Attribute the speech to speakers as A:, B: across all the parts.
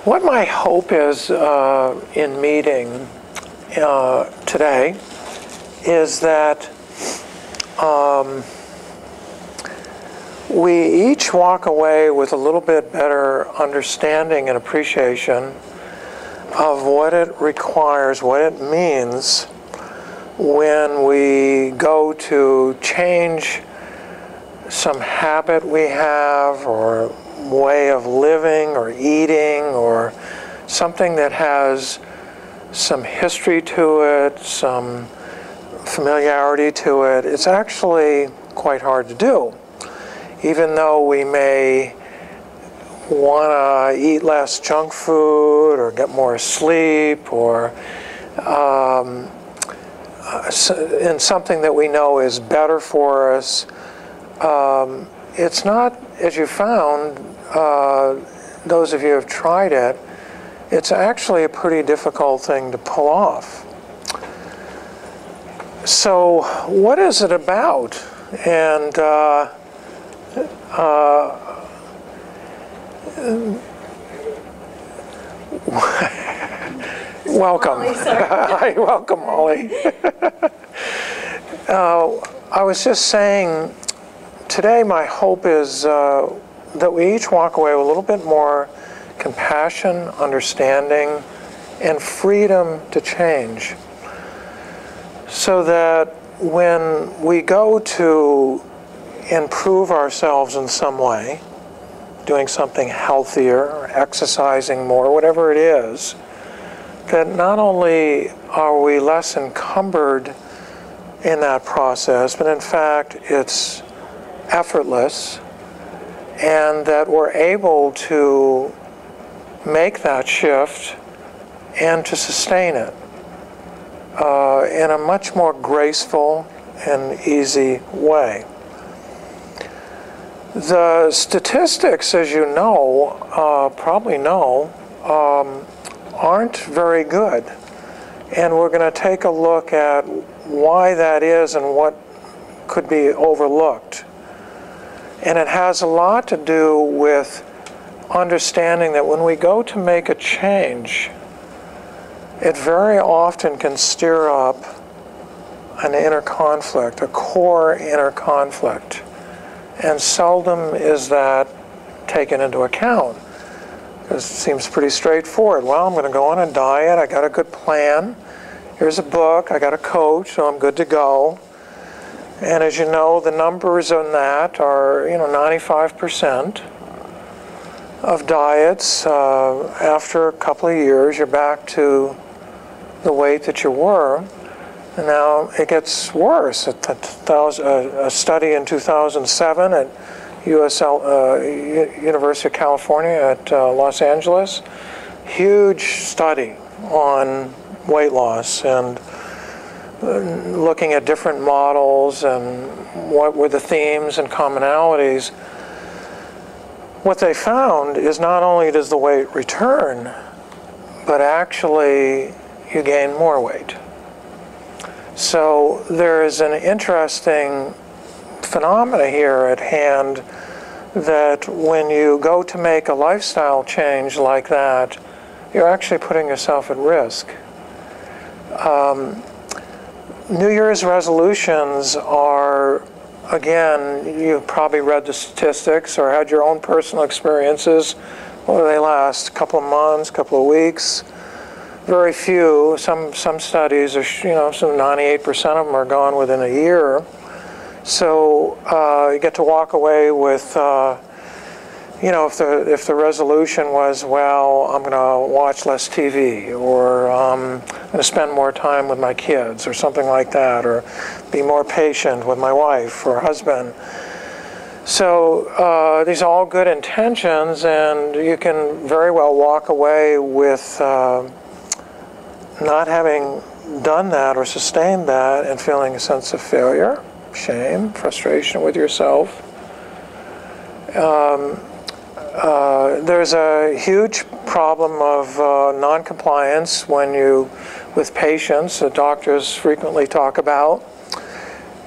A: What my hope is in meeting today is that we each walk away with a little bit better understanding and appreciation of what it requires, what it means when we go to change some habit we have or way of living or eating or something that has some history to it, some familiarity to it. It's actually quite hard to do. Even though we may want to eat less junk food or get more sleep or in something that we know is better for us, it's not, as you found, those of you who have tried it, it's actually a pretty difficult thing to pull off. So what is it about? And welcome. Hi, welcome, Molly. I was just saying, today my hope is that we each walk away with a little bit more compassion, understanding, and freedom to change. So that when we go to improve ourselves in some way, doing something healthier, or exercising more, whatever it is, that not only are we less encumbered in that process, but in fact it's effortless, and that we're able to make that shift and to sustain it in a much more graceful and easy way. The statistics, as you know, probably know, aren't very good. And we're going to take a look at why that is and what could be overlooked. And it has a lot to do with understanding that when we go to make a change, it very often can stir up an inner conflict, a core inner conflict. And seldom is that taken into account. Because it seems pretty straightforward. Well, I'm going to go on a diet, I got a good plan, here's a book, I got a coach, so I'm good to go. And as you know, the numbers on that are, 95% of diets, after a couple of years, you're back to the weight that you were. And now it gets worse. A study in 2007 at University of California at Los Angeles, huge study on weight loss and looking at different models and what were the themes and commonalities. What they found is not only does the weight return, but actually you gain more weight. So there is an interesting phenomena here at hand that when you go to make a lifestyle change like that, you're actually putting yourself at risk. New Year's resolutions are, again, you've probably read the statistics or had your own personal experiences. What do they last? A couple of months, a couple of weeks? Very few. Some studies are, some 98% of them are gone within a year. So you get to walk away with, if the resolution was, well, I'm going to watch less TV, or I'm going to spend more time with my kids, or something like that, or be more patient with my wife or husband. So these are all good intentions, and you can very well walk away with not having done that or sustained that and feeling a sense of failure, shame, frustration with yourself. There's a huge problem of non-compliance with patients that doctors frequently talk about.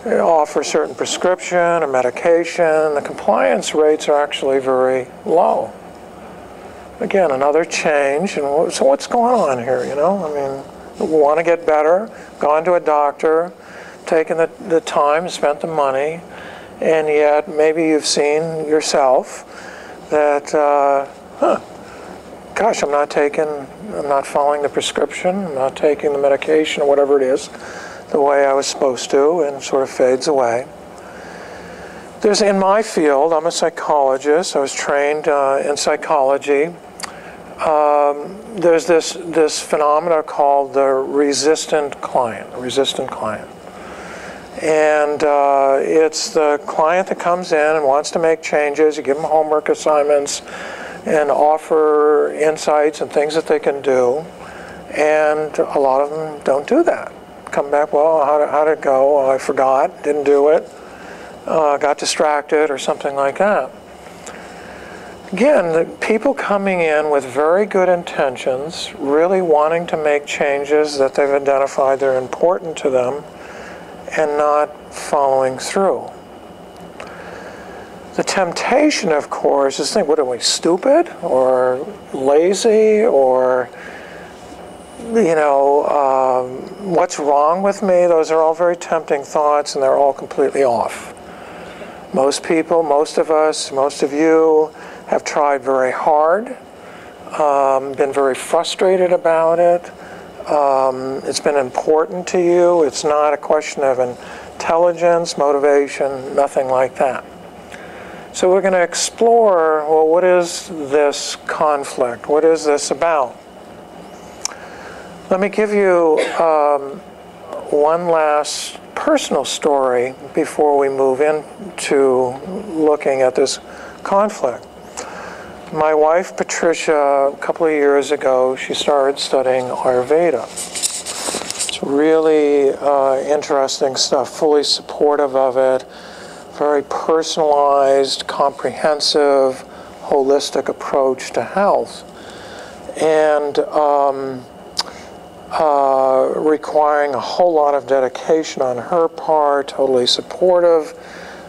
A: They offer certain prescription or medication. The compliance rates are actually very low. again, another change. And so what's going on here, you know? I mean, we want to get better, gone to a doctor, taken the time, spent the money, and yet maybe you've seen yourself that, gosh, I'm not following the prescription, I'm not taking the medication or whatever it is the way I was supposed to, and sort of fades away. There's, in my field, I'm a psychologist, I was trained in psychology. There's this phenomena called the resistant client, And it's the client that comes in and wants to make changes. You give them homework assignments and offer insights and things that they can do. And a lot of them don't do that. Come back, well, how did it go? Oh, I forgot, didn't do it, got distracted or something like that. Again, the people coming in with very good intentions, really wanting to make changes that they've identified that are important to them, and not following through. The temptation, of course, is to think, what are we, stupid or lazy, or, you know, what's wrong with me? Those are all very tempting thoughts, and they're all completely off. Most people, most of us, most of you have tried very hard, been very frustrated about it. It's been important to you. It's not a question of intelligence, motivation, nothing like that. So we're going to explore, well, what is this conflict? What is this about? Let me give you one last personal story before we move into looking at this conflict. My wife, Patricia, a couple of years ago, she started studying Ayurveda. It's really interesting stuff, fully supportive of it, very personalized, comprehensive, holistic approach to health, and requiring a whole lot of dedication on her part, totally supportive,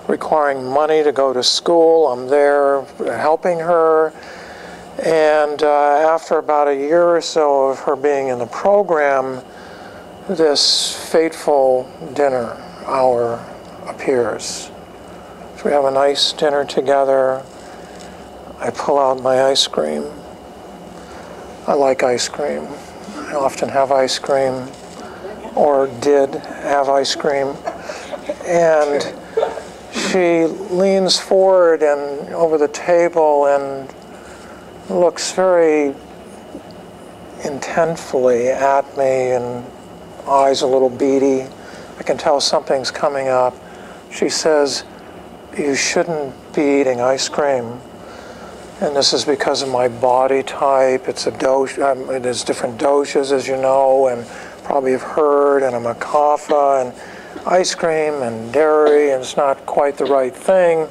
A: requiring money to go to school. I'm there helping her. And after about a year or so of her being in the program, this fateful dinner hour appears. So we have a nice dinner together. I pull out my ice cream. I like ice cream. I often have ice cream, or did have ice cream. And she leans forward and over the table and looks very intentfully at me, and eyes a little beady. I can tell something's coming up. She says, "You shouldn't be eating ice cream. And this is because of my body type. It's a dosha, there's different doshas, as you know, and probably have heard, and I'm a kapha, and ice cream and dairy, and it's not quite the right thing."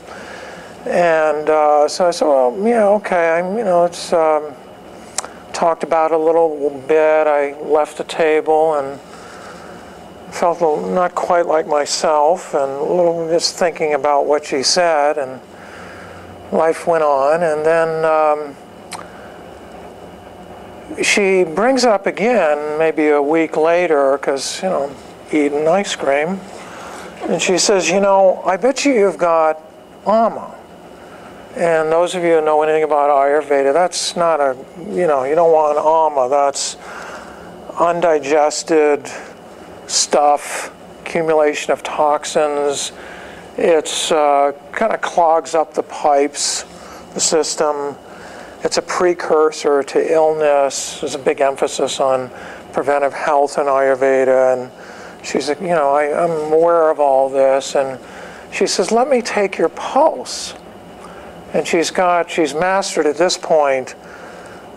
A: And so I said, well, yeah, okay, it's talked about it a little bit. I left the table and felt not quite like myself, and a little just thinking about what she said, and life went on. And then she brings it up again maybe a week later, because, eating ice cream, and she says, I bet you've got ama. And those of you who know anything about Ayurveda, that's not a, you don't want ama. That's undigested stuff, accumulation of toxins. It's kind of clogs up the pipes, the system. It's a precursor to illness. There's a big emphasis on preventive health in Ayurveda. And she's like, I'm aware of all this. And she says, let me take your pulse. And she's mastered at this point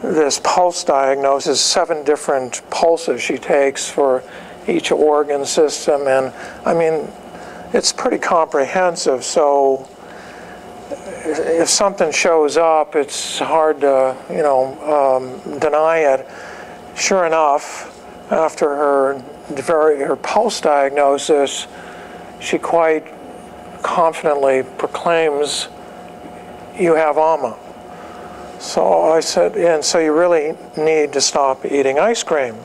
A: this pulse diagnosis, 7 different pulses she takes for each organ system. And I mean, it's pretty comprehensive. So if something shows up, it's hard to, deny it. Sure enough, after her pulse diagnosis, she quite confidently proclaims, "You have ama." So I said, and so you really need to stop eating ice cream.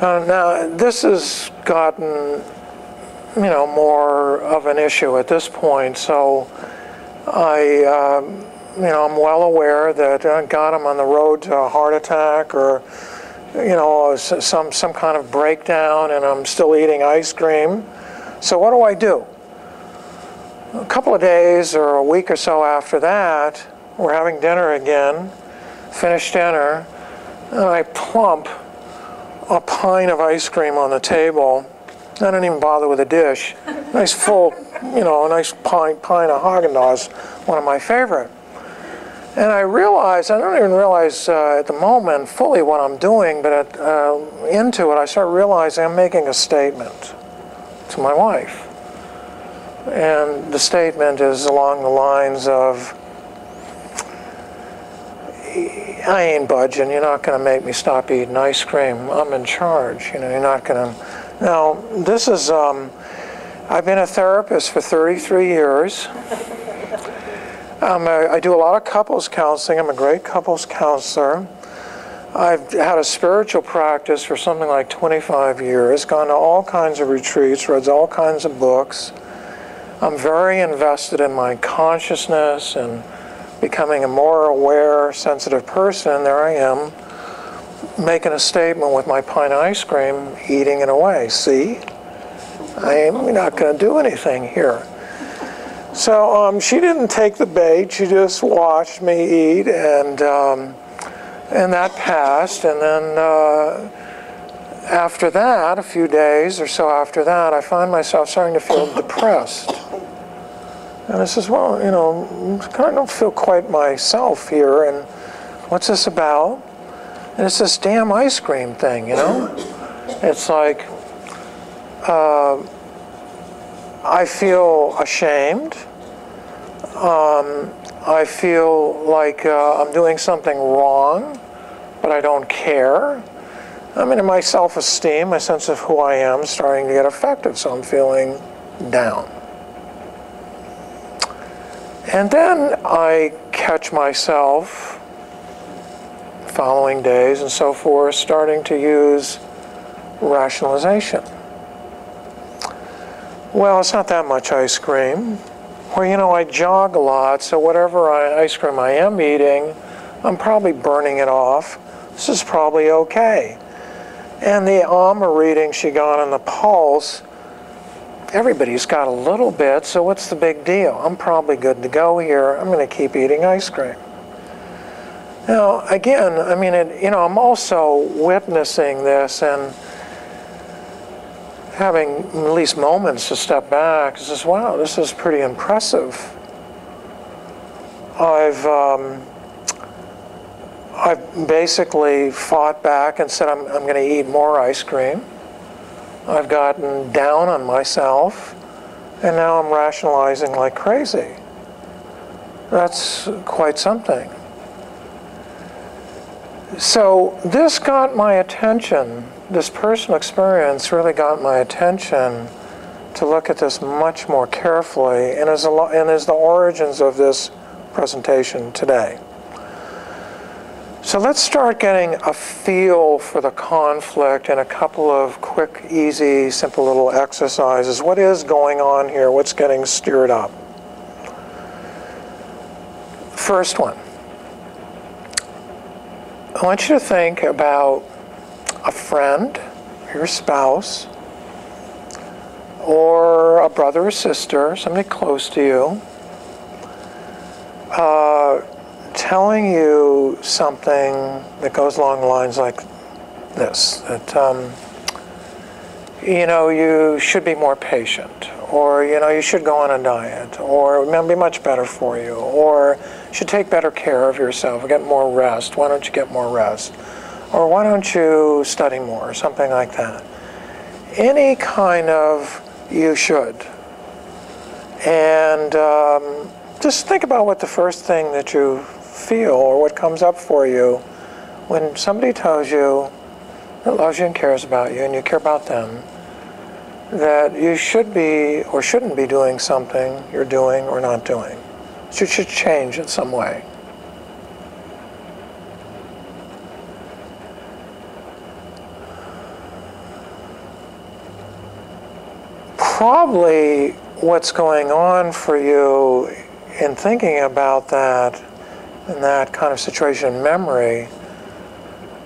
A: Now, this has gotten, more of an issue at this point. So I'm well aware that, God, I'm on the road to a heart attack or, some kind of breakdown, and I'm still eating ice cream. So what do? A couple of days or a week or so after that, we're having dinner again, finish dinner, and I plump a pint of ice cream on the table. I don't even bother with a dish. Nice full, a nice pint of Haagen-Dazs, one of my favorite. And I don't even realize at the moment fully what I'm doing, but into it, I start realizing I'm making a statement to my wife. And the statement is along the lines of, I ain't budging. You're not going to make me stop eating ice cream. I'm in charge. You're not going to. Now, this is, I've been a therapist for 33 years. I do a lot of couples counseling. I'm a great couples counselor. I've had a spiritual practice for something like 25 years, gone to all kinds of retreats, read all kinds of books. I'm very invested in my consciousness and becoming a more aware, sensitive person. There I am, making a statement with my pint of ice cream, eating it away. See? I'm not going to do anything here. So she didn't take the bait. She just watched me eat, and that passed. And then after that, a few days or so after that, I find myself starting to feel depressed. And I says, well, I don't feel quite myself here, and what's this about? And it's this damn ice cream thing, It's like, I feel ashamed. I feel like I'm doing something wrong, but I don't care. In my self-esteem, my sense of who I am is starting to get affected, so I'm feeling down. And then I catch myself, following days and so forth, starting to use rationalization. Well, it's not that much ice cream. Or, I jog a lot, so whatever ice cream I am eating, I'm probably burning it off. This is probably okay. And the AMA reading she got on the pulse, everybody's got a little bit, so what's the big deal? I'm probably good to go here. I'm going to keep eating ice cream. Now, again, I'm also witnessing this and having at least moments to step back and says, wow, this is pretty impressive. I've basically fought back and said I'm going to eat more ice cream. I've gotten down on myself, and now I'm rationalizing like crazy. That's quite something. So this got my attention. This personal experience really got my attention to look at this much more carefully, and is the origins of this presentation today. So let's start getting a feel for the conflict in a couple of quick, easy, simple little exercises. What is going on here? What's getting stirred up? First one. I want you to think about a friend, your spouse, or a brother or sister, somebody close to you, telling you something that goes along the lines like this, that you should be more patient, or you should go on a diet, or it might be much better for you, or you should take better care of yourself, get more rest. Why don't you get more rest? Or why don't you study more, or something like that. Any kind of you should. And just think about what the first thing that you feel or what comes up for you when somebody tells you that loves you and cares about you and you care about them, that you should be or shouldn't be doing something you're doing or not doing. So you should change in some way. probably what's going on for you in thinking about that, in that kind of situation, memory,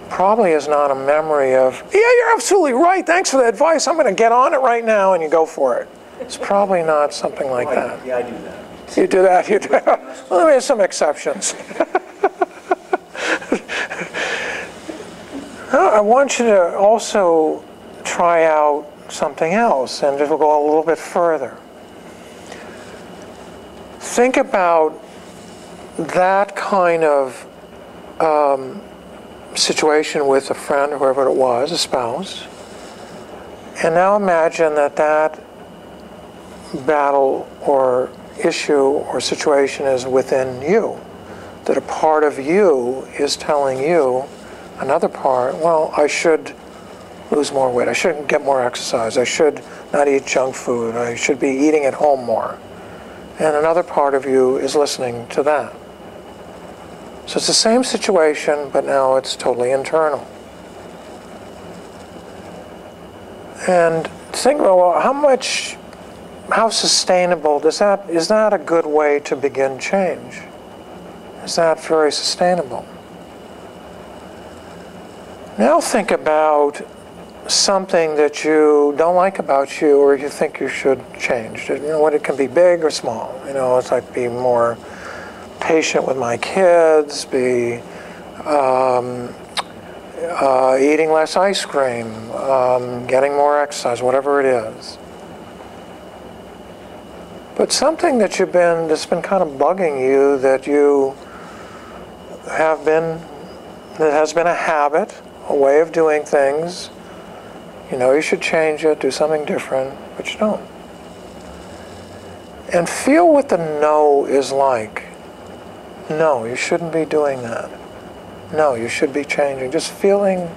A: probably is not a memory of, yeah, you're absolutely right, thanks for the advice, I'm going to get on it right now, and you go for it. It's probably not something like that.
B: Yeah, I do that.
A: You do that, you do. Well, there's some exceptions. I want you to also try out something else, and we'll go a little bit further. Think about that kind of situation with a friend, whoever it was, a spouse, and now imagine that that battle or issue or situation is within you, that a part of you is telling you, another part, well, I should lose more weight, I should get more exercise, I should not eat junk food, I should be eating at home more. And another part of you is listening to that. So it's the same situation, but now it's totally internal. And think about, well, how sustainable is that a good way to begin change? Is that very sustainable? Now think about something that you don't like about you or you think you should change. You know, what it can be big or small. You know, it's like be more patient with my kids, be eating less ice cream, getting more exercise, whatever it is. But something that that's been kind of bugging you, that has been a habit, a way of doing things. You know you should change it, do something different, but you don't. And feel what the no is like. No, you shouldn't be doing that. No, you should be changing. Just feeling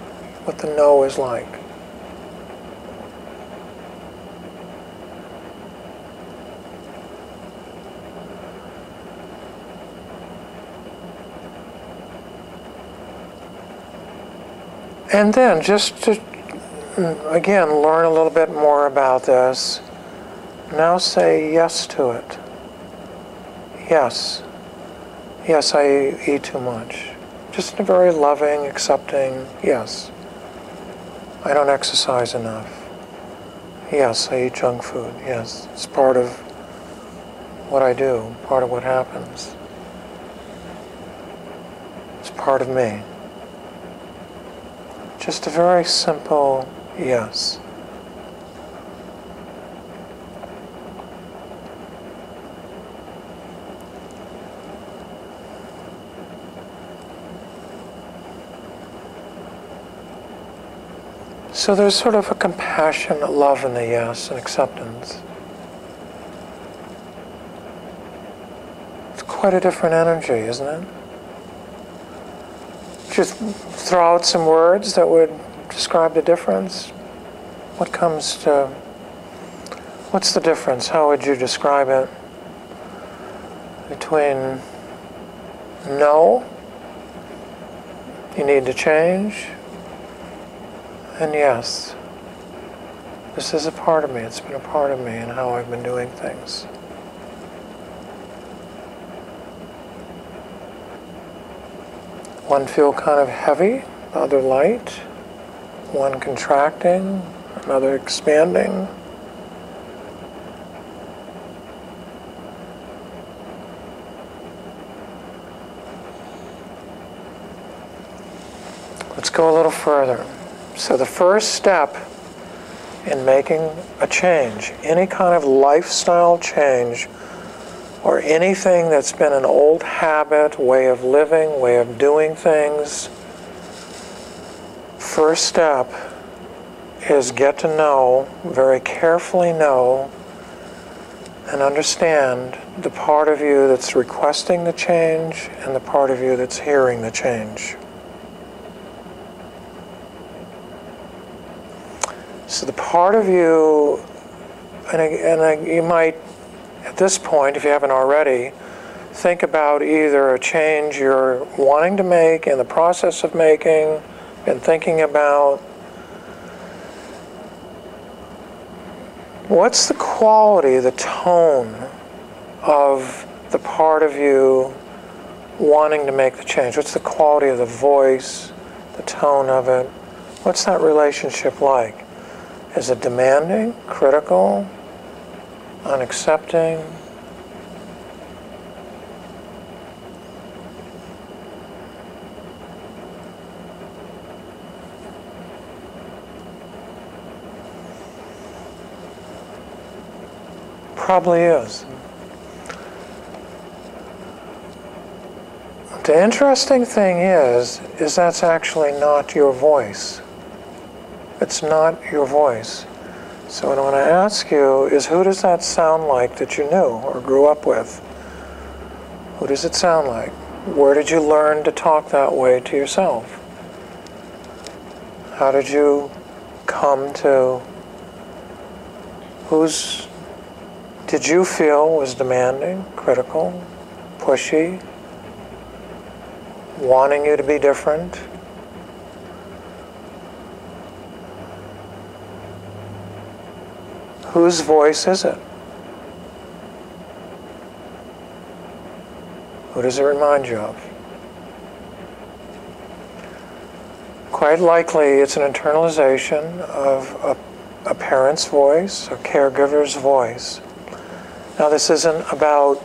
A: what the no is like. And then just to, again, learn a little bit more about this. Now say yes to it. Yes. Yes, I eat too much. Just in a very loving, accepting, yes. I don't exercise enough. Yes, I eat junk food. Yes, it's part of what I do, part of what happens. It's part of me. Just a very simple yes. So there's sort of a compassionate love in the yes and acceptance. It's quite a different energy, isn't it? Just throw out some words that would describe the difference. What's the difference? How would you describe it between no, you need to change, and yes, this is a part of me, it's been a part of me and how I've been doing things. One feel kind of heavy, the other light, one contracting, another expanding. Let's go a little further. So the first step in making a change, any kind of lifestyle change, or anything that's been an old habit, way of living, way of doing things, first step is get to know, very carefully know, and understand the part of you that's requesting the change and the part of you that's hearing the change. So the part of you, you might, at this point, if you haven't already, think about either a change you're wanting to make, in the process of making, been thinking about, What's the quality, the tone of the part of you wanting to make the change? What's the quality of the voice, the tone of it? What's that relationship like? Is it demanding, critical, unaccepting? Probably is. The interesting thing is that's actually not your voice. It's not your voice. So what I want to ask you is, who does that sound like that you knew or grew up with? Who does it sound like? Where did you learn to talk that way to yourself? How did you come to, whose did you feel was demanding, critical, pushy, wanting you to be different? Whose voice is it? Who does it remind you of? Quite likely it's an internalization of a parent's voice, a caregiver's voice. Now, this isn't about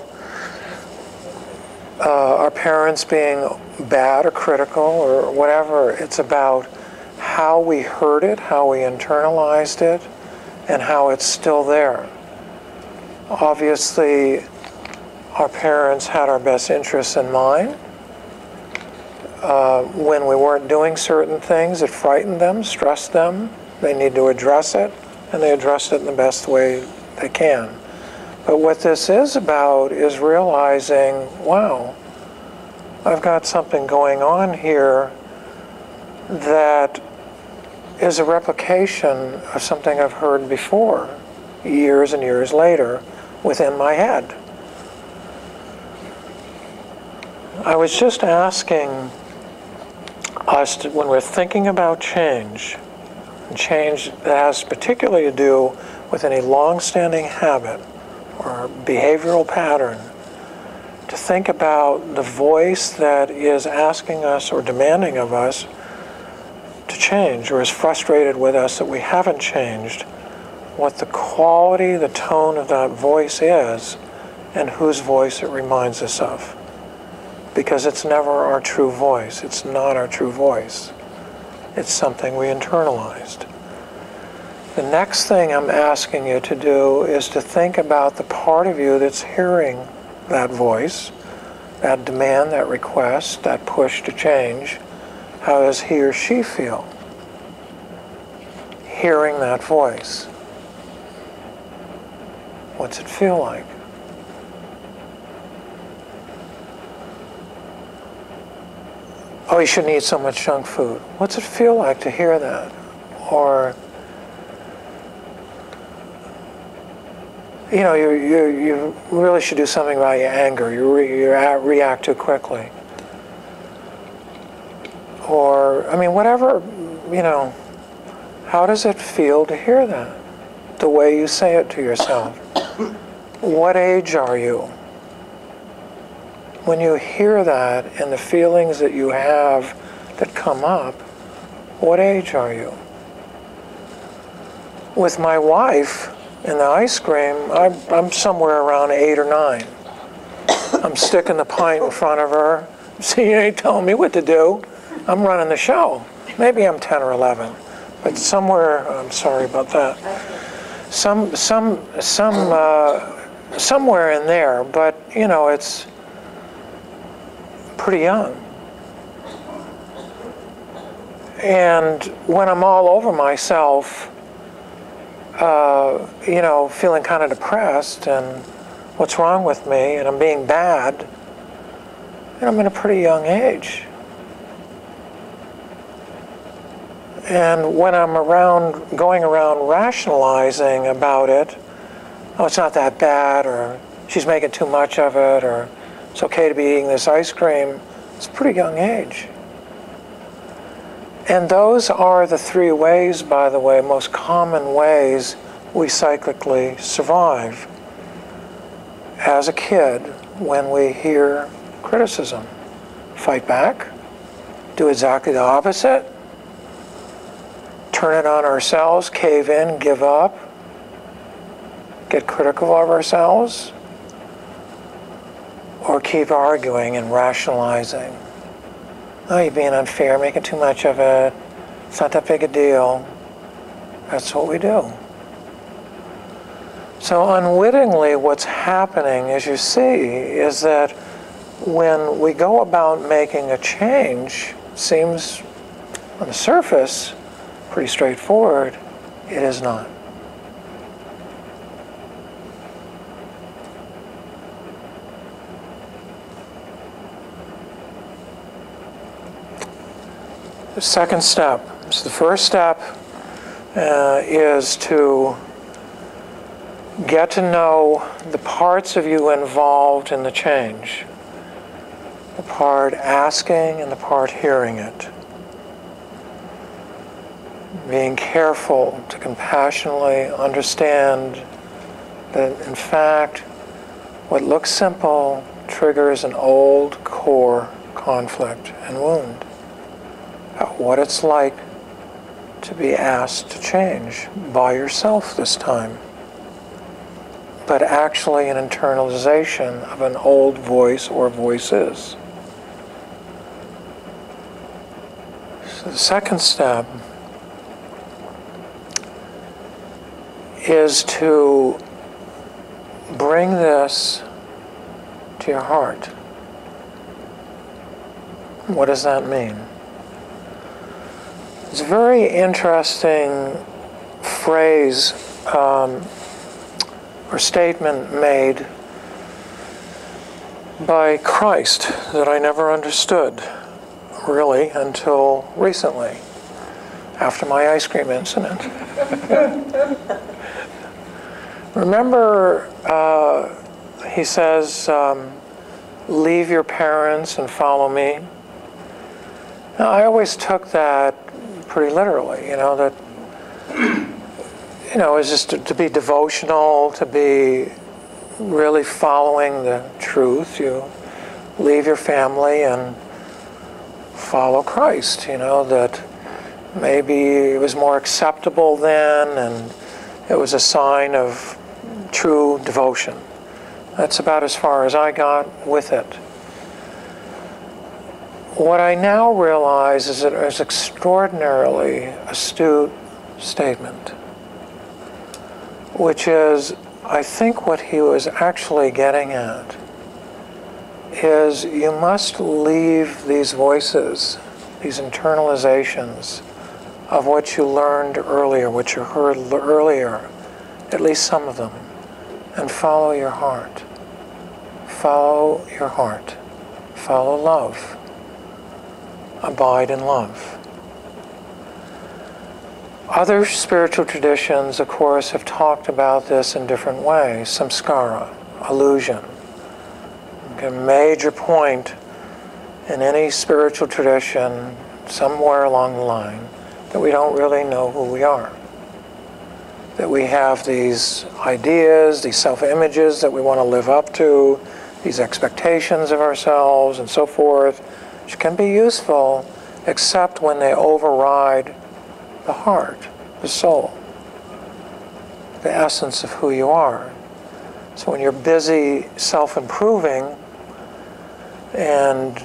A: our parents being bad or critical or whatever. It's about how we heard it, how we internalized it, and how it's still there. Obviously, our parents had our best interests in mind. When we weren't doing certain things, it frightened them, stressed them. They need to address it, and they addressed it in the best way they can. But what this is about is realizing, wow, I've got something going on here that is a replication of something I've heard before, years and years later, within my head. I was just asking us to, when we're thinking about change, and change that has particularly to do with any long-standing habit or behavioral pattern, to think about the voice that is asking us or demanding of us to change, or is frustrated with us that we haven't changed, what the quality, the tone of that voice is, and whose voice it reminds us of. Because it's never our true voice. It's not our true voice. It's something we internalized. The next thing I'm asking you to do is to think about the part of you that's hearing that voice, that demand, that request, that push to change. How does he or she feel hearing that voice? What's it feel like? Oh, you shouldn't eat so much junk food. What's it feel like to hear that? Or, you know, you really should do something about your anger. You react too quickly. Or, I mean, whatever, you know, how does it feel to hear that? The way you say it to yourself. What age are you? When you hear that and the feelings that you have that come up, what age are you? With my wife and the ice cream, I'm somewhere around 8 or 9. I'm sticking the pint in front of her. See, you ain't telling me what to do. I'm running the show. Maybe I'm 10 or 11, but somewhere, I'm sorry about that. Somewhere in there, but you know, it's pretty young. And when I'm all over myself, you know, feeling kind of depressed and what's wrong with me, and I'm being bad, and I'm in a pretty young age. And when I'm going around rationalizing about it, oh, it's not that bad, or she's making too much of it, or it's okay to be eating this ice cream, it's a pretty young age. And those are the 3 ways, by the way, most common ways we cyclically survive as a kid when we hear criticism. Fight back, do exactly the opposite, turn it on ourselves, cave in, give up, get critical of ourselves, or keep arguing and rationalizing. Oh, you're being unfair, making too much of it, it's not that big a deal. That's what we do. So unwittingly, what's happening, as you see, is that when we go about making a change, seems on the surface pretty straightforward, it is not. The second step, so the first step is to get to know the parts of you involved in the change. The part asking and the part hearing it. Being careful to compassionately understand that, in fact, what looks simple triggers an old core conflict and wound. About what it's like to be asked to change by yourself this time, but actually an internalization of an old voice or voices. So the second step is to bring this to your heart. What does that mean? It's a very interesting phrase or statement made by Christ that I never understood, really, until recently, after my ice cream incident. Remember, he says, leave your parents and follow me. Now, I always took that pretty literally, that, it's just to be devotional, to be really following the truth. You leave your family and follow Christ, that maybe it was more acceptable then, and it was a sign of true devotion. That's about as far as I got with it. What I now realize is that it was an extraordinarily astute statement, which is, I think what he was actually getting at is you must leave these voices, these internalizations of what you learned earlier, what you heard earlier, at least some of them, and follow your heart. Follow your heart. Follow love. Abide in love. Other spiritual traditions, of course, have talked about this in different ways. Samskara, illusion. A major point in any spiritual tradition, somewhere along the line, that we don't really know who we are. That we have these ideas, these self-images that we want to live up to, these expectations of ourselves, and so forth, which can be useful, except when they override the heart, the soul, the essence of who you are. So when you're busy self-improving, and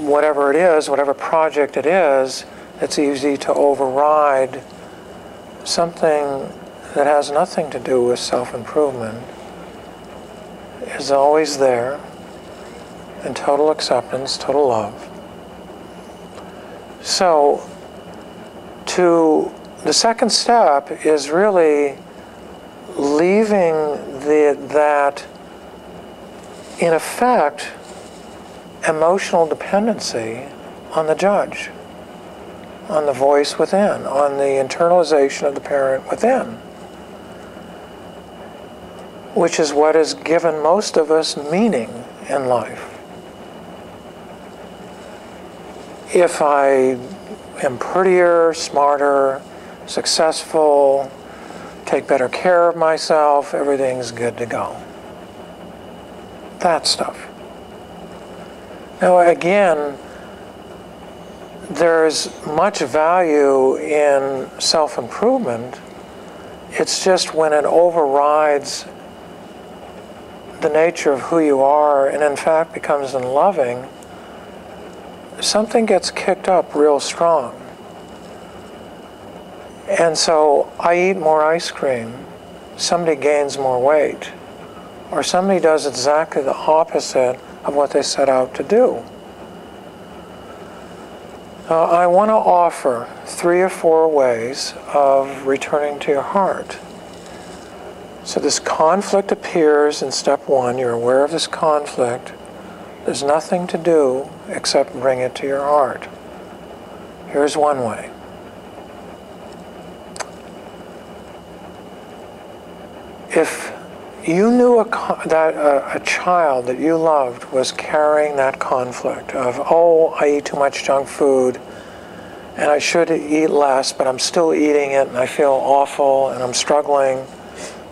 A: whatever it is, whatever project it is, it's easy to override something that has nothing to do with self-improvement, is always there, in total acceptance, total love. So, the second step is really leaving that, in effect, emotional dependency on the judge, on the voice within, on the internalization of the parent within, which is what has given most of us meaning in life. If I am prettier, smarter, successful, take better care of myself, everything's good to go. That stuff. Now again, there's much value in self-improvement. It's just when it overrides the nature of who you are and in fact becomes unloving, something gets kicked up real strong. And so I eat more ice cream, somebody gains more weight, or somebody does exactly the opposite of what they set out to do. I want to offer 3 or 4 ways of returning to your heart. So this conflict appears in step 1. You're aware of this conflict. There's nothing to do except bring it to your heart. Here's one way. If you knew that a child that you loved was carrying that conflict of, oh, I eat too much junk food and I should eat less, but I'm still eating it and I feel awful and I'm struggling,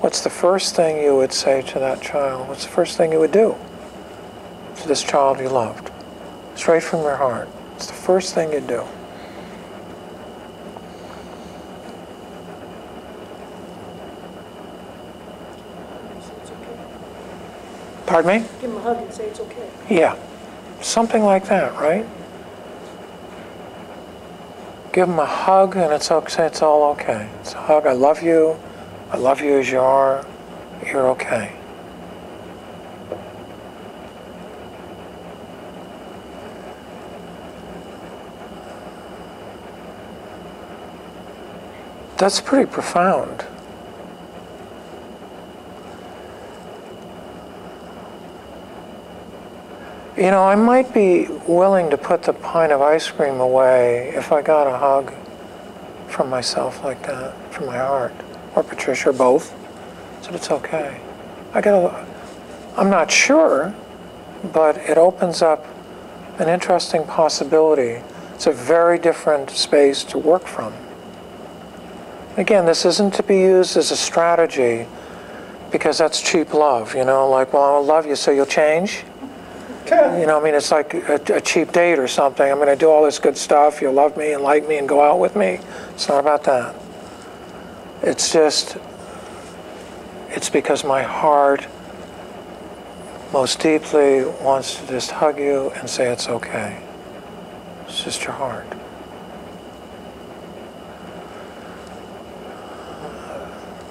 A: what's the first thing you would say to that child? What's the first thing you would do to this child you loved? Straight from your heart. It's the first thing you'd do. Pardon me?
B: Give him a hug and say it's okay.
A: Yeah, something like that, right? Give them a hug and it's okay, it's all okay. It's a hug, I love you as you are, you're okay. That's pretty profound. You know, I might be willing to put the pint of ice cream away if I got a hug from myself like that, from my heart, or Patricia, or both. So it's okay. I'm not sure, but it opens up an interesting possibility. It's a very different space to work from. Again, this isn't to be used as a strategy because that's cheap love, you know, like, well, I'll love you so you'll change. You know, I mean, it's like a cheap date or something. I'm going to do all this good stuff. You'll love me and like me and go out with me. It's not about that. It's just, it's because my heart most deeply wants to just hug you and say it's okay. It's just your heart.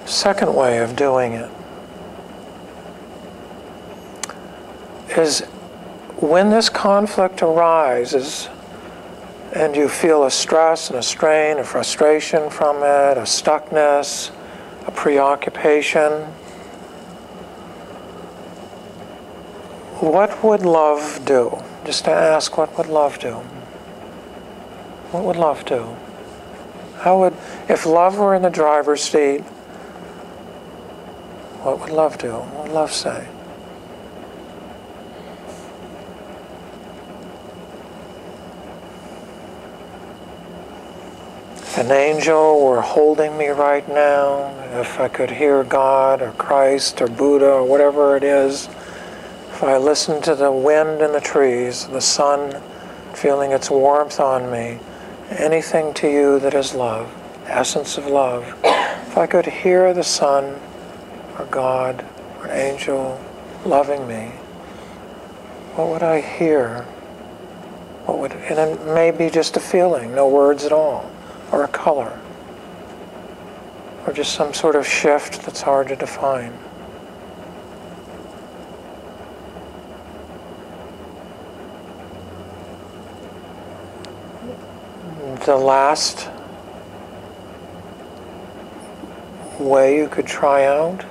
A: Second way of doing it is when this conflict arises and you feel a stress and a strain, a frustration from it, a stuckness, a preoccupation, what would love do? Just to ask, what would love do? What would love do? If love were in the driver's seat, what would love do? What would love say? If an angel were holding me right now, if I could hear God or Christ or Buddha or whatever it is, if I listened to the wind in the trees, the sun feeling its warmth on me, anything to you that is love, essence of love, if I could hear the sun or God or an angel loving me, what would I hear? And it may be just a feeling, no words at all, or a color, or just some sort of shift that's hard to define. The last way you could try out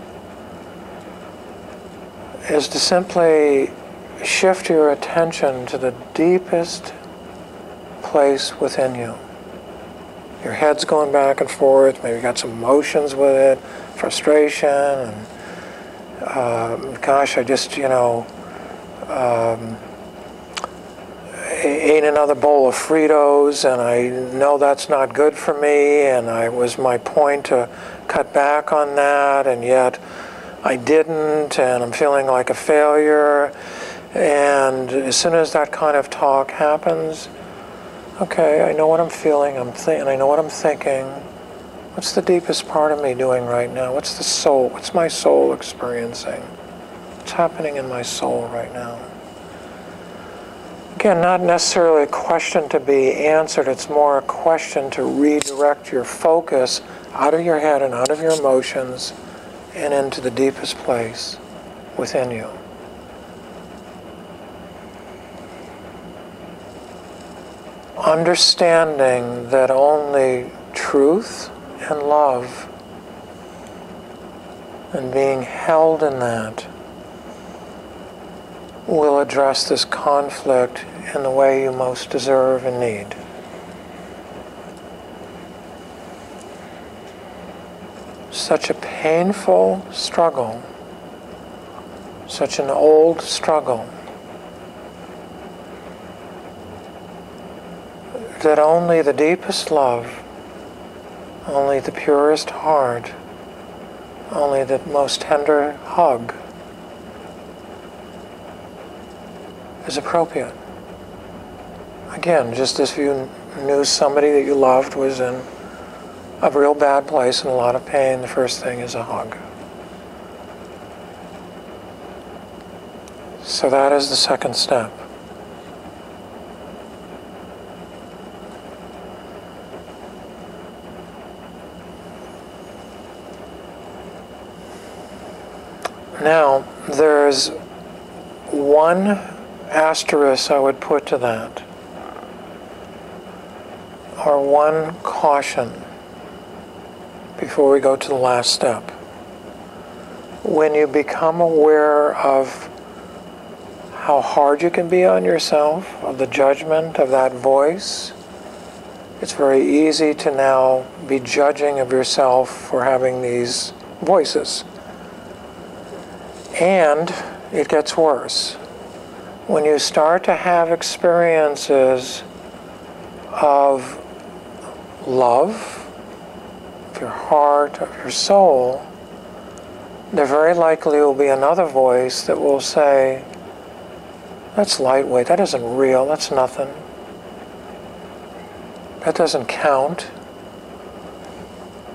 A: is to simply shift your attention to the deepest place within you. Your head's going back and forth, maybe you got some emotions with it, frustration, and gosh, I just, ate eating another bowl of Fritos, and I know that's not good for me, and it was my point to cut back on that, and yet I didn't, and I'm feeling like a failure. And as soon as that kind of talk happens, okay, I know what I'm feeling, and I know what I'm thinking. What's the deepest part of me doing right now? What's the soul? What's my soul experiencing? What's happening in my soul right now? Again, not necessarily a question to be answered, it's more a question to redirect your focus out of your head and out of your emotions and into the deepest place within you. Understanding that only truth and love and being held in that will address this conflict in the way you most deserve and need. Such a painful struggle, such an old struggle, that only the deepest love, only the purest heart, only the most tender hug is appropriate. Again, just as if you knew somebody that you loved was in a real bad place and a lot of pain, the first thing is a hug. So that is the second step. Now, there's one asterisk I would put to that, or one caution before we go to the last step. When you become aware of how hard you can be on yourself, of the judgment of that voice, it's very easy to now be judging of yourself for having these voices. And it gets worse. When you start to have experiences of love, of your heart, of your soul, there very likely will be another voice that will say, that's lightweight, that isn't real, that's nothing. That doesn't count.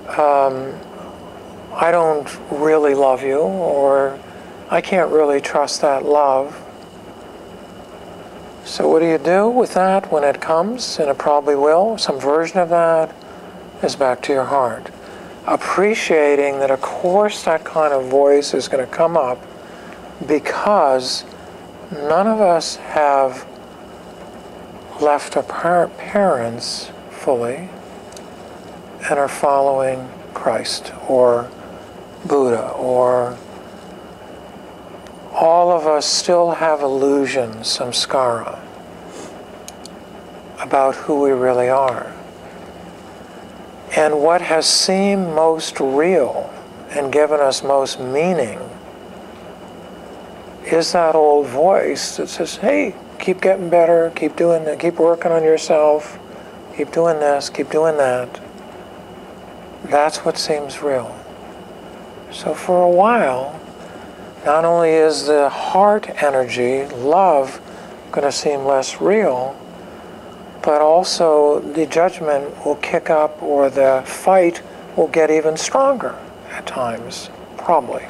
A: I don't really love you, or I can't really trust that love. So what do you do with that when it comes? And it probably will. Some version of that is back to your heart. Appreciating that, of course, that kind of voice is going to come up because none of us have left our parents fully and are following Christ or Buddha, or all of us still have illusions, samskara, about who we really are. And what has seemed most real and given us most meaning is that old voice that says, hey, keep getting better, keep doing that, keep working on yourself, keep doing this, keep doing that. That's what seems real. So for a while, not only is the heart energy, love, going to seem less real, but also the judgment will kick up, or the fight will get even stronger at times, probably.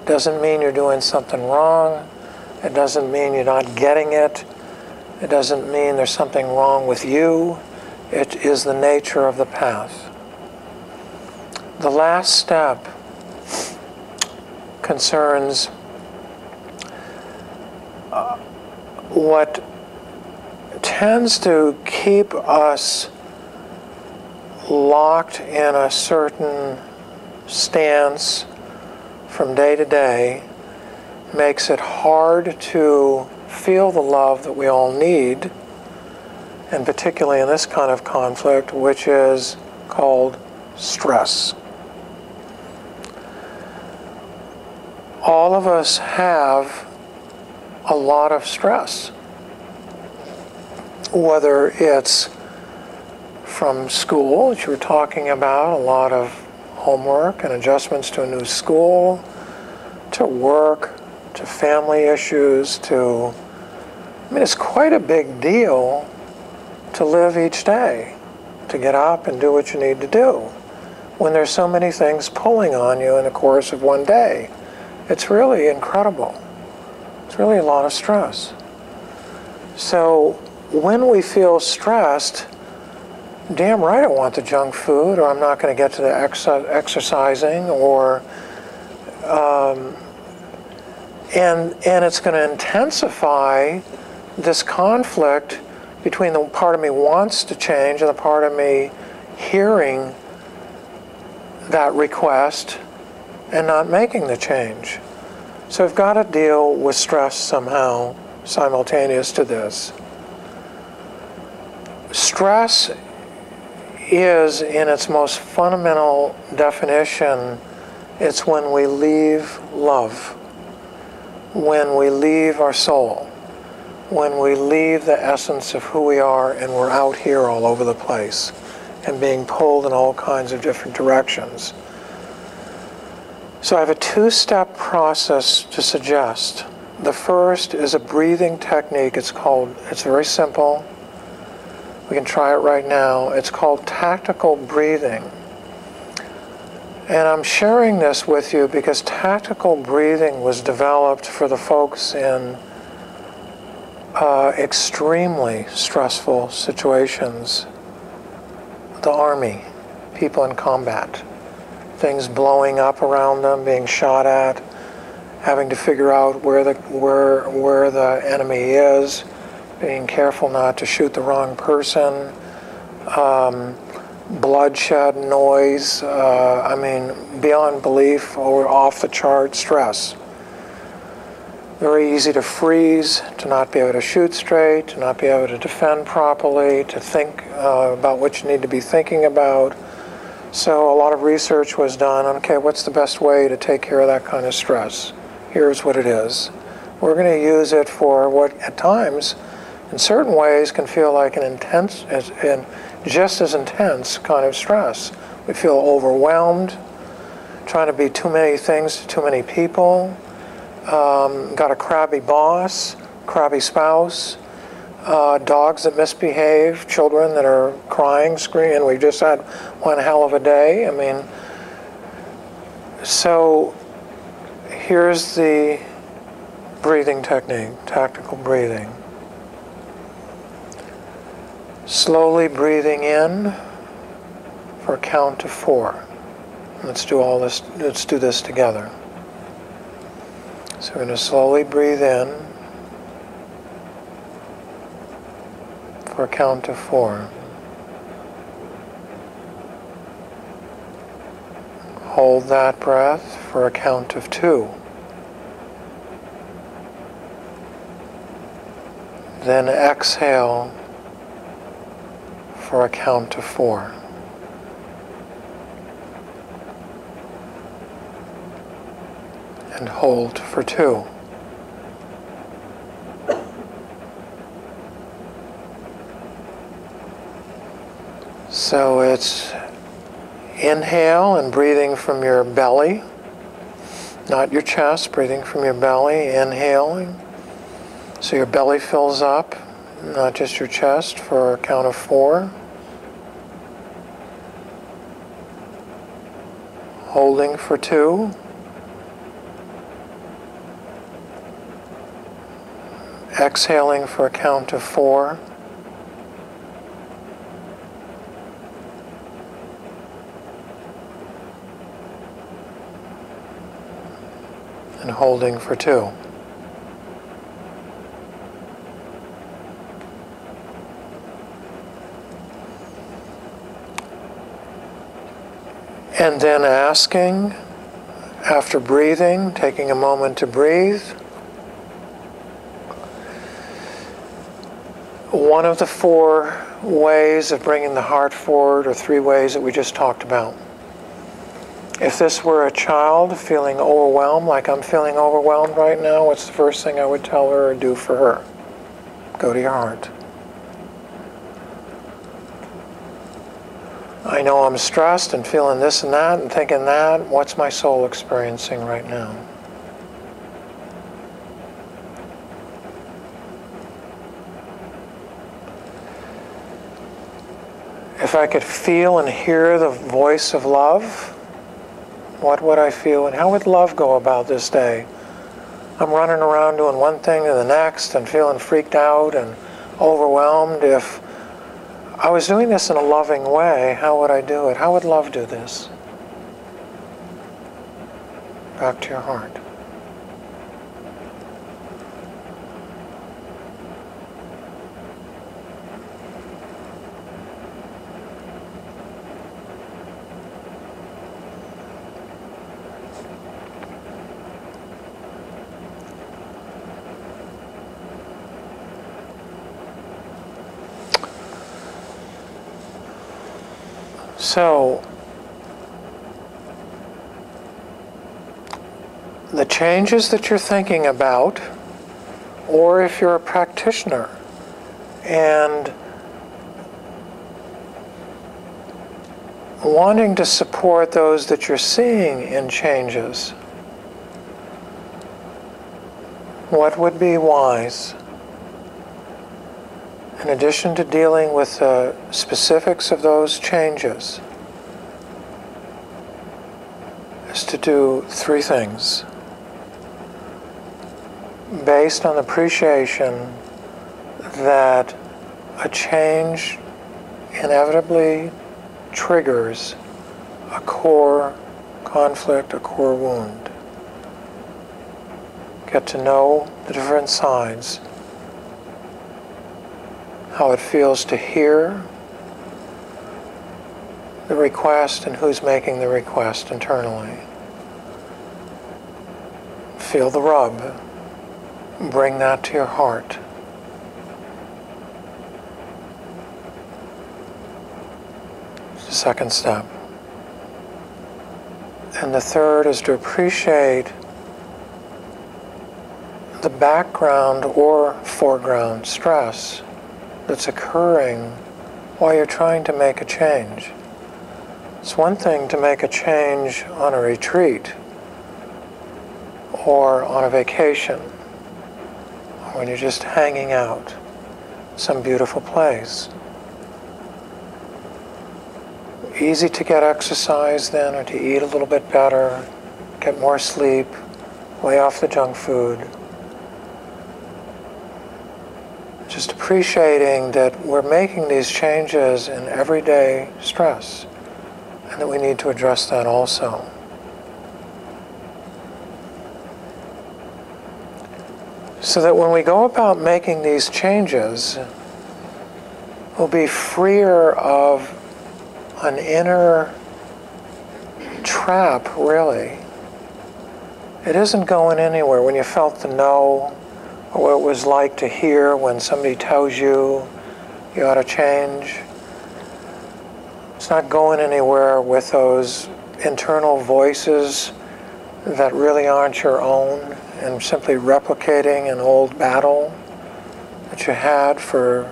A: Doesn't mean you're doing something wrong. It doesn't mean you're not getting it. It doesn't mean there's something wrong with you. It is the nature of the path. The last step concerns what tends to keep us locked in a certain stance from day to day, makes it hard to feel the love that we all need, and particularly in this kind of conflict, which is called stress. All of us have a lot of stress. whether it's from school, as you were talking about, a lot of homework and adjustments to a new school, to work, to family issues, to, I mean, it's quite a big deal to live each day, to get up and do what you need to do, when there's so many things pulling on you in the course of one day. It's really incredible. It's really a lot of stress. So when we feel stressed, damn right I want the junk food, or I'm not going to get to the exercising, or and it's going to intensify this conflict between the part of me wants to change and the part of me hearing that request and not making the change. So I've got to deal with stress somehow simultaneous to this. Stress is, in its most fundamental definition, it's when we leave love, when we leave our soul, when we leave the essence of who we are and we're out here all over the place and being pulled in all kinds of different directions. So I have a two-step process to suggest. The first is a breathing technique. It's very simple. We can try it right now. It's called tactical breathing. And I'm sharing this with you because tactical breathing was developed for the folks in extremely stressful situations. The army, people in combat, things blowing up around them, being shot at, having to figure out where the enemy is, being careful not to shoot the wrong person, bloodshed, noise, I mean, beyond belief or off the chart stress. Very easy to freeze, to not be able to shoot straight, to not be able to defend properly, to think about what you need to be thinking about. So a lot of research was done on, okay, what's the best way to take care of that kind of stress? Here's what it is. We're going to use it for what at times, in certain ways, can feel like an intense, and just as intense kind of stress. We feel overwhelmed, trying to be too many things to too many people, got a crabby boss, crabby spouse, dogs that misbehave, children that are crying, screaming. We just had one hell of a day. I mean, so here's the breathing technique, tactical breathing. Slowly breathing in for a count of 4. Let's do all this. Let's do this together. So we're going to slowly breathe in for a count of 4. Hold that breath for a count of 2. Then exhale for a count of 4. And hold for 2. So it's inhale and breathing from your belly, not your chest, breathing from your belly, inhaling. So your belly fills up, not just your chest, for a count of 4. Holding for 2. Exhaling for a count of 4. And holding for 2. And then asking, after breathing, taking a moment to breathe, one of the 4 ways of bringing the heart forward, or 3 ways that we just talked about. If this were a child feeling overwhelmed, like I'm feeling overwhelmed right now, what's the first thing I would tell her or do for her? Go to your heart. I know I'm stressed and feeling this and that and thinking that. What's my soul experiencing right now? If I could feel and hear the voice of love, what would I feel and how would love go about this day? I'm running around doing one thing to the next and feeling freaked out and overwhelmed. If I was doing this in a loving way, how would I do it? How would love do this? Back to your heart. So, the changes that you're thinking about, or if you're a practitioner and wanting to support those that you're seeing in changes, what would be wise? In addition to dealing with the specifics of those changes, is to do three things based on the appreciation that a change inevitably triggers a core conflict, a core wound. Get to know the different sides, how it feels to hear the request and who's making the request internally. Feel the rub. Bring that to your heart. It's the second step. And the third is to appreciate the background or foreground stress that's occurring while you're trying to make a change. It's one thing to make a change on a retreat or on a vacation, or when you're just hanging out in some beautiful place. Easy to get exercise then, or to eat a little bit better, get more sleep, lay off the junk food. Just appreciating that we're making these changes in everyday stress, and that we need to address that also. So that when we go about making these changes, we'll be freer of an inner trap, really. It isn't going anywhere. When you felt the no, or what it was like to hear when somebody tells you you ought to change, it's not going anywhere with those internal voices that really aren't your own, and simply replicating an old battle that you had for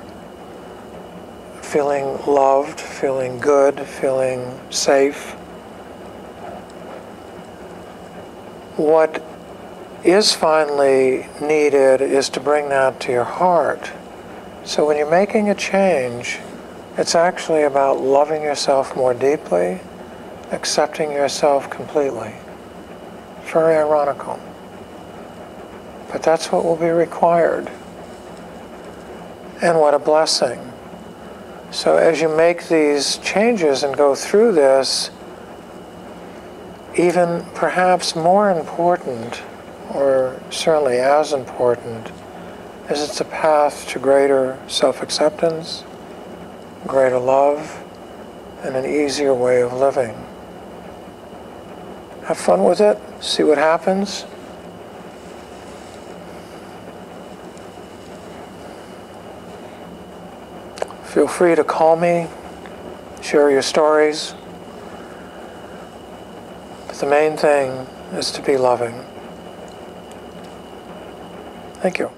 A: feeling loved, feeling good, feeling safe. What is finally needed is to bring that to your heart. So when you're making a change, it's actually about loving yourself more deeply, accepting yourself completely. Very ironical. But that's what will be required. And what a blessing. So as you make these changes and go through this, even perhaps more important, or certainly as important, is it's a path to greater self-acceptance, greater love, and an easier way of living. Have fun with it, see what happens. Feel free to call me, share your stories. But the main thing is to be loving. Thank you.